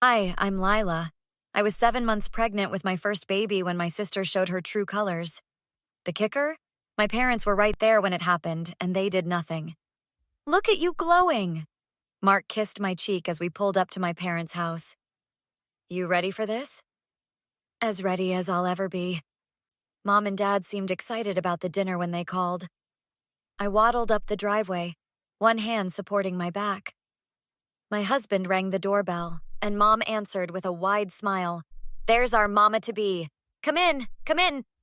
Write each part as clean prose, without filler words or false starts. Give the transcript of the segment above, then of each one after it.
Hi, I'm Lila. I was 7 months pregnant with my first baby when my sister showed her true colors. The kicker? My parents were right there when it happened, and they did nothing. Look at you glowing! Mark kissed my cheek as we pulled up to my parents' house. You ready for this? As ready as I'll ever be. Mom and Dad seemed excited about the dinner when they called. I waddled up the driveway, one hand supporting my back. My husband rang the doorbell, and Mom answered with a wide smile. There's our mama-to-be. Come in,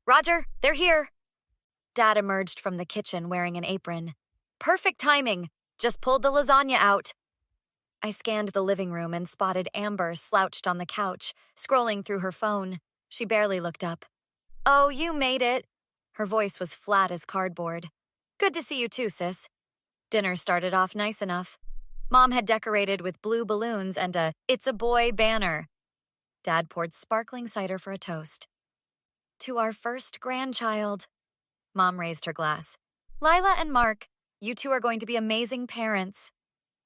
Roger, they're here. Dad emerged from the kitchen wearing an apron. Perfect timing, just pulled the lasagna out. I scanned the living room and spotted Amber slouched on the couch, scrolling through her phone. She barely looked up. Oh, you made it. Her voice was flat as cardboard. Good to see you too, sis. Dinner started off nice enough. Mom had decorated with blue balloons and a "It's a boy" banner. Dad poured sparkling cider for a toast. To our first grandchild. Mom raised her glass. Lila and Mark, you two are going to be amazing parents.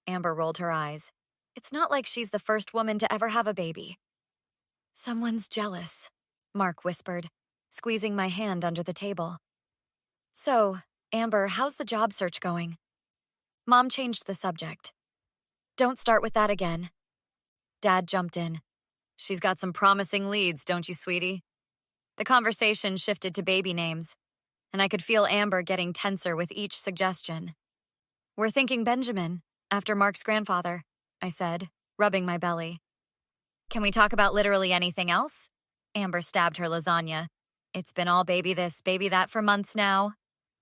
Amber rolled her eyes. It's not like she's the first woman to ever have a baby. Someone's jealous, Mark whispered, squeezing my hand under the table. So, Amber, how's the job search going? Mom changed the subject. Don't start with that again. Dad jumped in. She's got some promising leads, don't you, sweetie? The conversation shifted to baby names, and I could feel Amber getting tenser with each suggestion. We're thinking Benjamin, after Mark's grandfather, I said, rubbing my belly. Can we talk about literally anything else? Amber stabbed her lasagna. It's been all baby this, baby that for months now.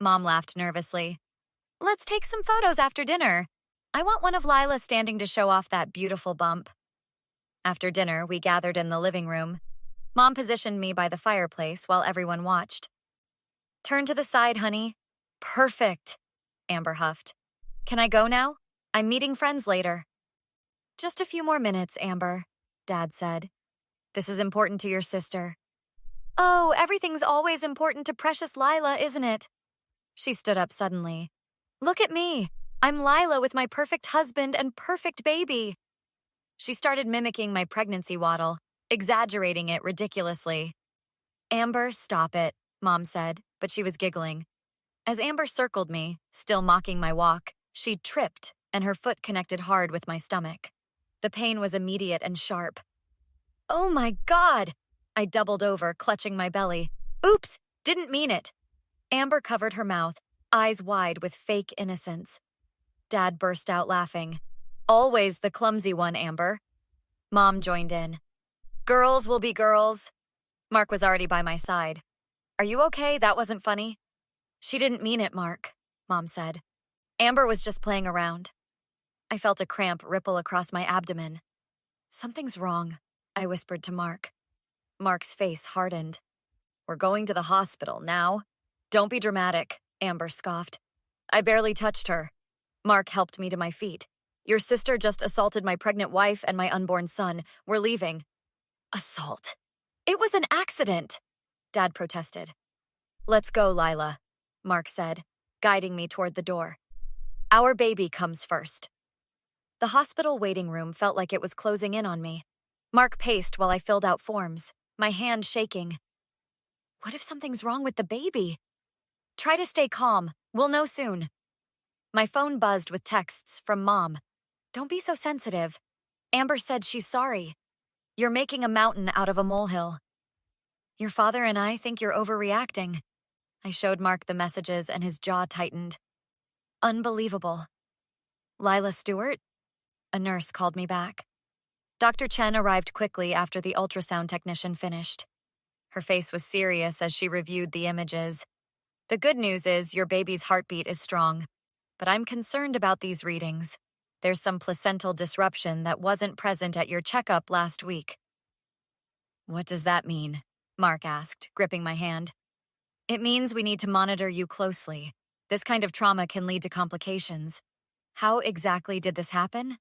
Mom laughed nervously. Let's take some photos after dinner. I want one of Lila standing to show off that beautiful bump. After dinner, we gathered in the living room. Mom positioned me by the fireplace while everyone watched. Turn to the side, honey. Perfect, Amber huffed. Can I go now? I'm meeting friends later. Just a few more minutes, Amber, Dad said. This is important to your sister. Oh, everything's always important to precious Lila, isn't it? She stood up suddenly. Look at me. I'm Lila with my perfect husband and perfect baby. She started mimicking my pregnancy waddle, exaggerating it ridiculously. Amber, stop it, Mom said, but she was giggling. As Amber circled me, still mocking my walk, she tripped, and her foot connected hard with my stomach. The pain was immediate and sharp. Oh my God! I doubled over, clutching my belly. Oops, didn't mean it. Amber covered her mouth, eyes wide with fake innocence. Dad burst out laughing. Always the clumsy one, Amber. Mom joined in. Girls will be girls. Mark was already by my side. Are you okay? That wasn't funny. She didn't mean it, Mark, Mom said. Amber was just playing around. I felt a cramp ripple across my abdomen. Something's wrong, I whispered to Mark. Mark's face hardened. We're going to the hospital now. Don't be dramatic, Amber scoffed. I barely touched her. Mark helped me to my feet. Your sister just assaulted my pregnant wife and my unborn son. We're leaving. Assault. It was an accident, Dad protested. Let's go, Lila, Mark said, guiding me toward the door. Our baby comes first. The hospital waiting room felt like it was closing in on me. Mark paced while I filled out forms, my hand shaking. What if something's wrong with the baby? Try to stay calm. We'll know soon. My phone buzzed with texts from Mom. Don't be so sensitive. Amber said she's sorry. You're making a mountain out of a molehill. Your father and I think you're overreacting. I showed Mark the messages and his jaw tightened. Unbelievable. Lila Stewart? A nurse called me back. Dr. Chen arrived quickly after the ultrasound technician finished. Her face was serious as she reviewed the images. The good news is your baby's heartbeat is strong, but I'm concerned about these readings. There's some placental disruption that wasn't present at your checkup last week. What does that mean? Mark asked, gripping my hand. It means we need to monitor you closely. This kind of trauma can lead to complications. How exactly did this happen?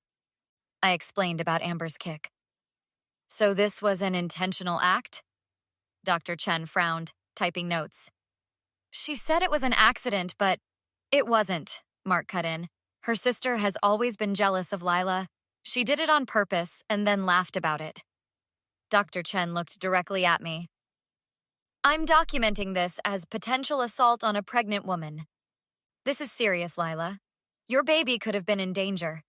I explained about Amber's kick. So this was an intentional act? Dr. Chen frowned, typing notes. She said it was an accident, but it wasn't, Mark cut in. Her sister has always been jealous of Lila. She did it on purpose and then laughed about it. Dr. Chen looked directly at me. I'm documenting this as potential assault on a pregnant woman. This is serious, Lila. Your baby could have been in danger.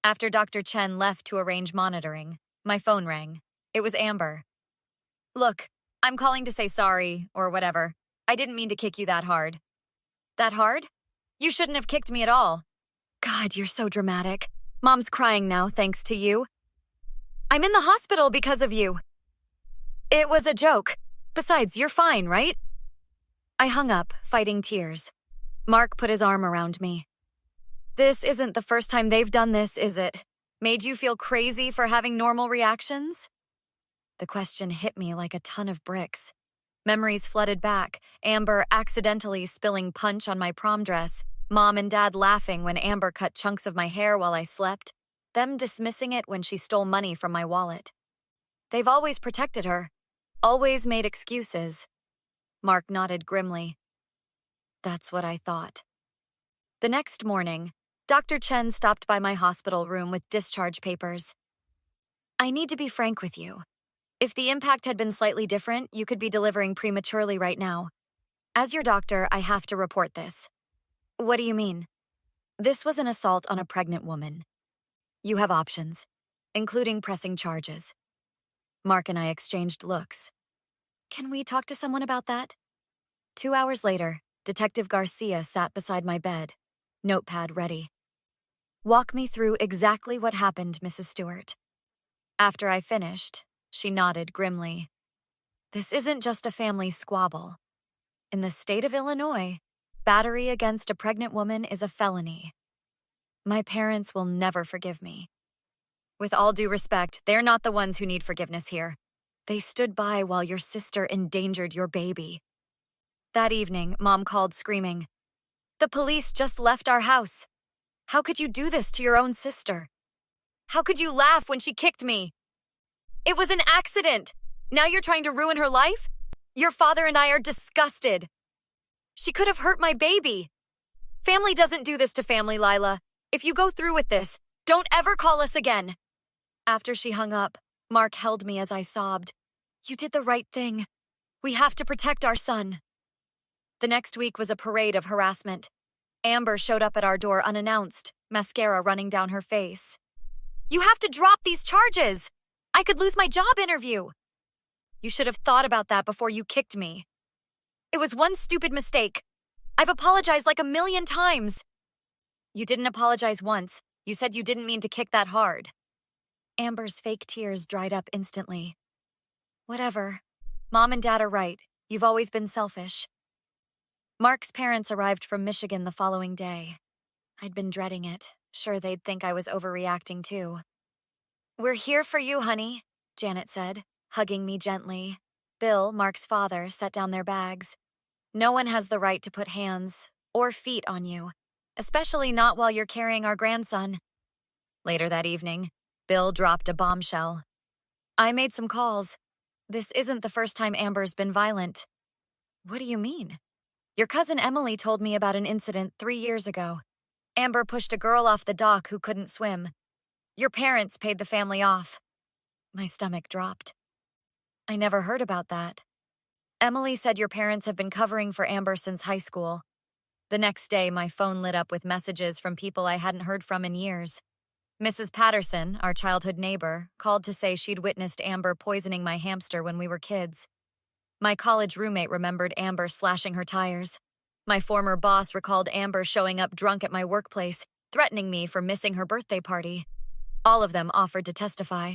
After Dr. Chen left to arrange monitoring, my phone rang. It was Amber. Look, I'm calling to say sorry, or whatever. I didn't mean to kick you that hard. That hard? You shouldn't have kicked me at all. God, you're so dramatic. Mom's crying now, thanks to you. I'm in the hospital because of you. It was a joke. Besides, you're fine, right? I hung up, fighting tears. Mark put his arm around me. This isn't the first time they've done this, is it? Made you feel crazy for having normal reactions? The question hit me like a ton of bricks. Memories flooded back, Amber accidentally spilling punch on my prom dress, Mom and Dad laughing when Amber cut chunks of my hair while I slept, them dismissing it when she stole money from my wallet. They've always protected her, always made excuses. Mark nodded grimly. That's what I thought. The next morning, Dr. Chen stopped by my hospital room with discharge papers. I need to be frank with you. If the impact had been slightly different, you could be delivering prematurely right now. As your doctor, I have to report this. What do you mean? This was an assault on a pregnant woman. You have options, including pressing charges. Mark and I exchanged looks. Can we talk to someone about that? 2 hours later, Detective Garcia sat beside my bed, notepad ready. Walk me through exactly what happened, Mrs. Stewart. After I finished, she nodded grimly. This isn't just a family squabble. In the state of Illinois, battery against a pregnant woman is a felony. My parents will never forgive me. With all due respect, they're not the ones who need forgiveness here. They stood by while your sister endangered your baby. That evening, Mom called screaming, "The police just left our house. How could you do this to your own sister? How could you laugh when she kicked me? It was an accident. Now you're trying to ruin her life? Your father and I are disgusted. She could have hurt my baby. Family doesn't do this to family, Lila. If you go through with this, don't ever call us again." After she hung up, Mark held me as I sobbed. You did the right thing. We have to protect our son. The next week was a parade of harassment. Amber showed up at our door unannounced, mascara running down her face. You have to drop these charges. I could lose my job interview. You should have thought about that before you kicked me. It was one stupid mistake. I've apologized like 1,000,000 times. You didn't apologize once. You said you didn't mean to kick that hard. Amber's fake tears dried up instantly. Whatever. Mom and Dad are right. You've always been selfish. Mark's parents arrived from Michigan the following day. I'd been dreading it. Sure, they'd think I was overreacting too. We're here for you, honey, Janet said, hugging me gently. Bill, Mark's father, set down their bags. No one has the right to put hands or feet on you, especially not while you're carrying our grandson. Later that evening, Bill dropped a bombshell. I made some calls. This isn't the first time Amber's been violent. What do you mean? Your cousin Emily told me about an incident 3 years ago. Amber pushed a girl off the dock who couldn't swim. Your parents paid the family off. My stomach dropped. I never heard about that. Emily said your parents have been covering for Amber since high school. The next day, my phone lit up with messages from people I hadn't heard from in years. Mrs. Patterson, our childhood neighbor, called to say she'd witnessed Amber poisoning my hamster when we were kids. My college roommate remembered Amber slashing her tires. My former boss recalled Amber showing up drunk at my workplace, threatening me for missing her birthday party. All of them offered to testify.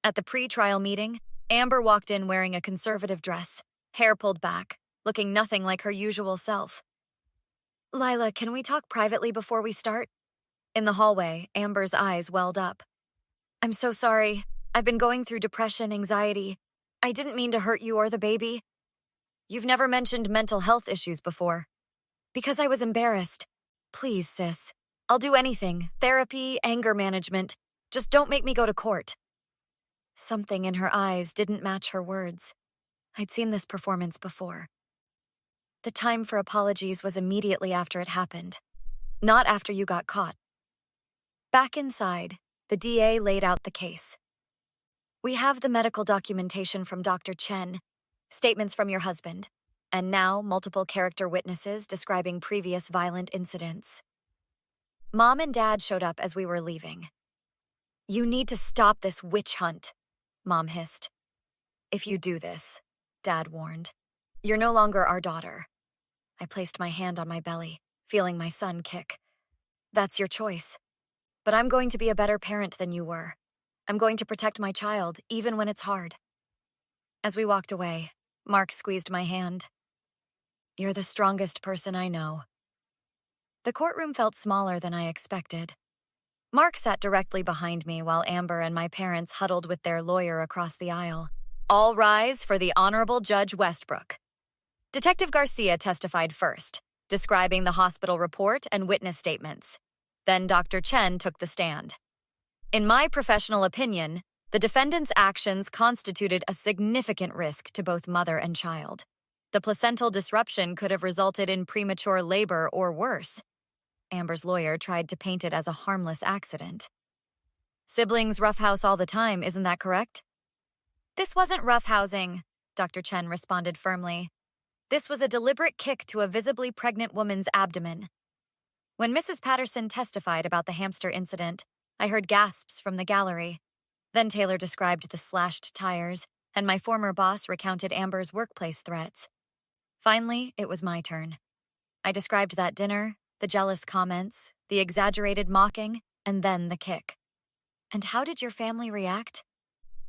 At the pre-trial meeting, Amber walked in wearing a conservative dress, hair pulled back, looking nothing like her usual self. Lila, can we talk privately before we start? In the hallway, Amber's eyes welled up. I'm so sorry. I've been going through depression, anxiety. I didn't mean to hurt you or the baby. You've never mentioned mental health issues before. Because I was embarrassed. Please, sis. I'll do anything. Therapy, anger management. Just don't make me go to court. Something in her eyes didn't match her words. I'd seen this performance before. The time for apologies was immediately after it happened. Not after you got caught. Back inside, The DA laid out the case. We have the medical documentation from Dr. Chen, statements from your husband, and now multiple character witnesses describing previous violent incidents. Mom and Dad showed up as we were leaving. You need to stop this witch hunt, Mom hissed. If you do this, Dad warned, you're no longer our daughter. I placed my hand on my belly, feeling my son kick. That's your choice. But I'm going to be a better parent than you were. I'm going to protect my child, even when it's hard. As we walked away, Mark squeezed my hand. You're the strongest person I know. The courtroom felt smaller than I expected. Mark sat directly behind me while Amber and my parents huddled with their lawyer across the aisle. All rise for the Honorable Judge Westbrook. Detective Garcia testified first, describing the hospital report and witness statements. Then Dr. Chen took the stand. In my professional opinion, the defendant's actions constituted a significant risk to both mother and child. The placental disruption could have resulted in premature labor or worse. Amber's lawyer tried to paint it as a harmless accident. Siblings roughhouse all the time, isn't that correct? This wasn't roughhousing, Dr. Chen responded firmly. This was a deliberate kick to a visibly pregnant woman's abdomen. When Mrs. Patterson testified about the hamster incident, I heard gasps from the gallery. Then Taylor described the slashed tires, and my former boss recounted Amber's workplace threats. Finally, it was my turn. I described that dinner, the jealous comments, the exaggerated mocking, and then the kick. And how did your family react?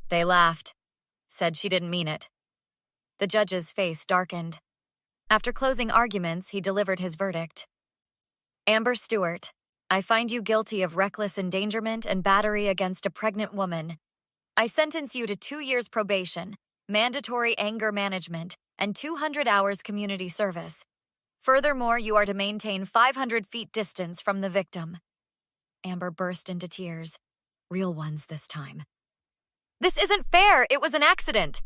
They laughed, said she didn't mean it. The judge's face darkened. After closing arguments, he delivered his verdict. Amber Stewart, I find you guilty of reckless endangerment and battery against a pregnant woman. I sentence you to 2 years probation, mandatory anger management, and 200 hours community service. Furthermore, you are to maintain 500 feet distance from the victim. Amber burst into tears, real ones this time. This isn't fair! It was an accident!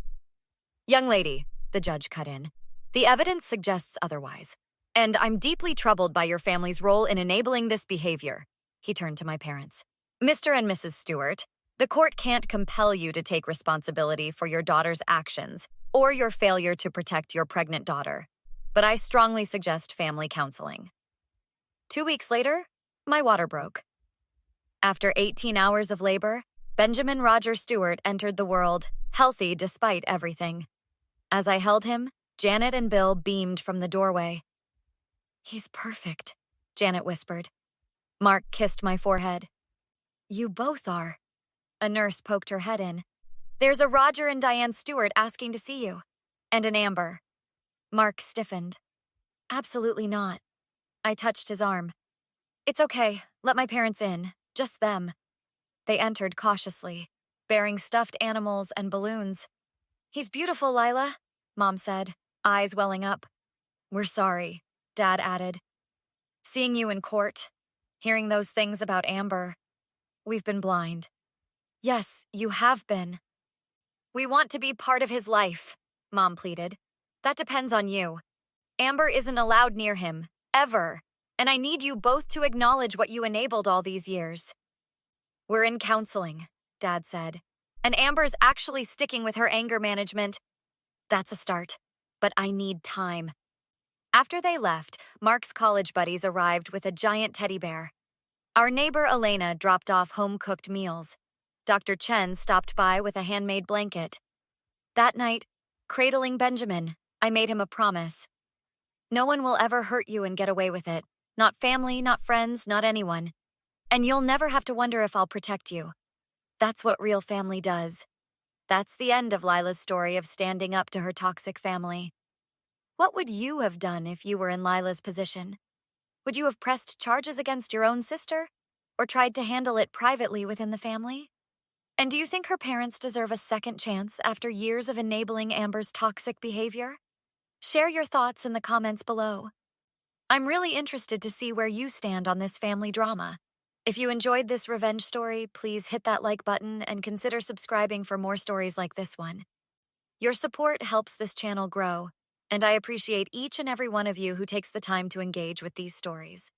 Young lady, the judge cut in, the evidence suggests otherwise. And I'm deeply troubled by your family's role in enabling this behavior. He turned to my parents. Mr. and Mrs. Stewart, the court can't compel you to take responsibility for your daughter's actions or your failure to protect your pregnant daughter, but I strongly suggest family counseling. 2 weeks later, my water broke. After 18 hours of labor, Benjamin Roger Stewart entered the world, healthy despite everything. As I held him, Janet and Bill beamed from the doorway. He's perfect, Janet whispered. Mark kissed my forehead. You both are. A nurse poked her head in. There's a Roger and Diane Stewart asking to see you. And an Amber. Mark stiffened. Absolutely not. I touched his arm. It's okay. Let my parents in. Just them. They entered cautiously, bearing stuffed animals and balloons. He's beautiful, Lila, Mom said, eyes welling up. We're sorry, Dad added. Seeing you in court, hearing those things about Amber, we've been blind. Yes, you have been. We want to be part of his life, Mom pleaded. That depends on you. Amber isn't allowed near him, ever, and I need you both to acknowledge what you enabled all these years. We're in counseling, Dad said, and Amber's actually sticking with her anger management. That's a start, but I need time. After they left, Mark's college buddies arrived with a giant teddy bear. Our neighbor Elena dropped off home-cooked meals. Dr. Chen stopped by with a handmade blanket. That night, cradling Benjamin, I made him a promise. No one will ever hurt you and get away with it. Not family, not friends, not anyone. And you'll never have to wonder if I'll protect you. That's what real family does. That's the end of Lila's story of standing up to her toxic family. What would you have done if you were in Lila's position? Would you have pressed charges against your own sister? Or tried to handle it privately within the family? And do you think her parents deserve a second chance after years of enabling Amber's toxic behavior? Share your thoughts in the comments below. I'm really interested to see where you stand on this family drama. If you enjoyed this revenge story, please hit that like button and consider subscribing for more stories like this one. Your support helps this channel grow, and I appreciate each and every one of you who takes the time to engage with these stories.